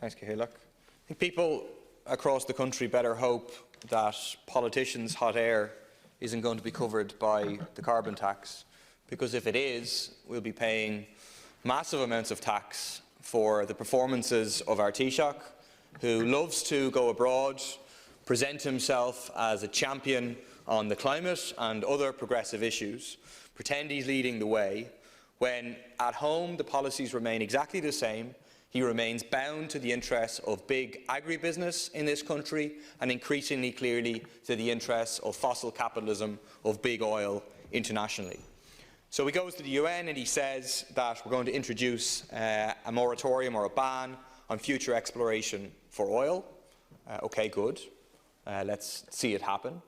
Thanks, Cahilloch. I think people across the country better hope that politicians' hot air isn't going to be covered by the carbon tax, because if it is, we'll be paying massive amounts of tax for the performances of our Taoiseach, who loves to go abroad, present himself as a champion on the climate and other progressive issues, pretend he's leading the way, when at home the policies remain exactly the same. He remains bound to the interests of big agribusiness in this country and increasingly clearly to the interests of fossil capitalism of big oil internationally. So he goes to the UN and he says that we're going to introduce a moratorium or a ban on future exploration for oil. OK, good. Let's see it happen.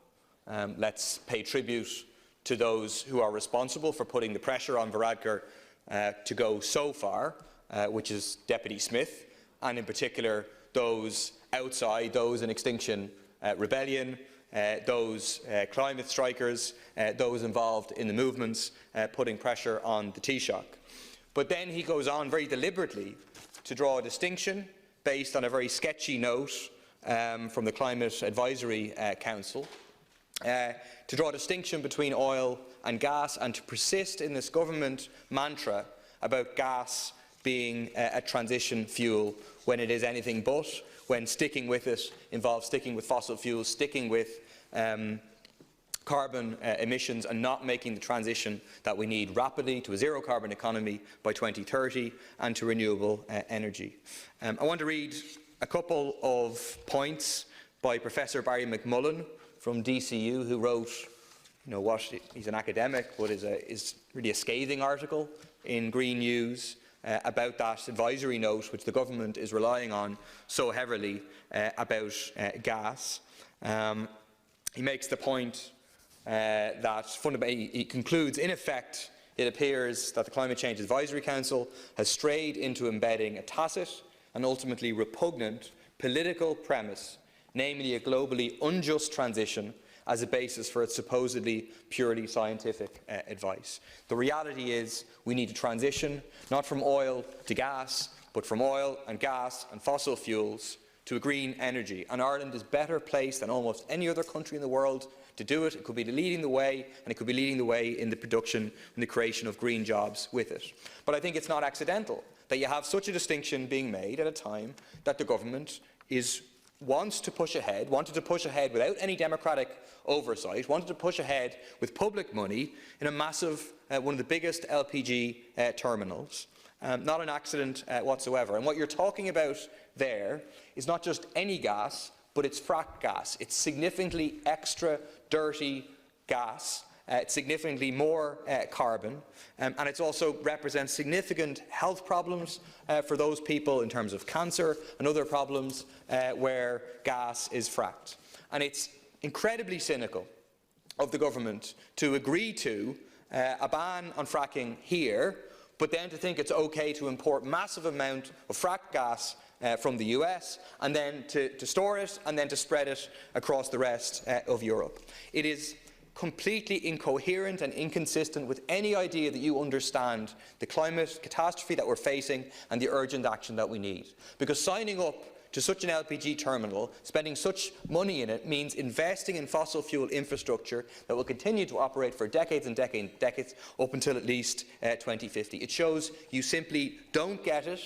Let's pay tribute to those who are responsible for putting the pressure on Varadkar to go so far, which is Deputy Smith, and in particular those outside, those in Extinction Rebellion, those climate strikers, those involved in the movements putting pressure on the Taoiseach. But then he goes on very deliberately to draw a distinction based on a very sketchy note from the Climate Advisory Council, to draw a distinction between oil and gas, and to persist in this government mantra about gas being a transition fuel when it is anything but, when sticking with it involves sticking with fossil fuels, sticking with carbon emissions and not making the transition that we need rapidly to a zero carbon economy by 2030 and to renewable energy. I want to read a couple of points by Professor Barry McMullen from DCU, who wrote, he's an academic, but is really a scathing article in Green News about that advisory note which the government is relying on so heavily about gas. He makes the point that fundamentally, he concludes, in effect, it appears that the Climate Change Advisory Council has strayed into embedding a tacit and ultimately repugnant political premise, namely a globally unjust transition, as a basis for its supposedly purely scientific advice. The reality is we need to transition not from oil to gas, but from oil and gas and fossil fuels to a green energy. And Ireland is better placed than almost any other country in the world to do it. It could be leading the way, and it could be leading the way in the production and the creation of green jobs with it. But I think it's not accidental that you have such a distinction being made at a time that the government wanted to push ahead without any democratic oversight, wanted to push ahead with public money in a massive, one of the biggest LPG terminals. Not an accident whatsoever. And what you're talking about there is not just any gas, but it's frack gas. It's significantly extra dirty gas. It's significantly more carbon, and it also represents significant health problems for those people in terms of cancer and other problems where gas is fracked. And it's incredibly cynical of the government to agree to a ban on fracking here, but then to think it's OK to import massive amount of fracked gas from the US, and then to store it and then to spread it across the rest of Europe. It is completely incoherent and inconsistent with any idea that you understand the climate catastrophe that we're facing and the urgent action that we need. Because signing up to such an LPG terminal, spending such money in it, means investing in fossil fuel infrastructure that will continue to operate for decades and decades, up until at least 2050. It shows you simply don't get it,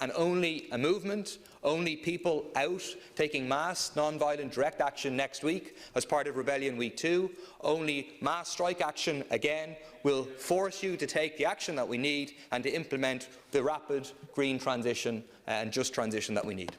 and only a movement, only people out taking mass, non-violent direct action next week as part of Rebellion Week 2, only mass strike action again will force you to take the action that we need and to implement the rapid green transition and just transition that we need.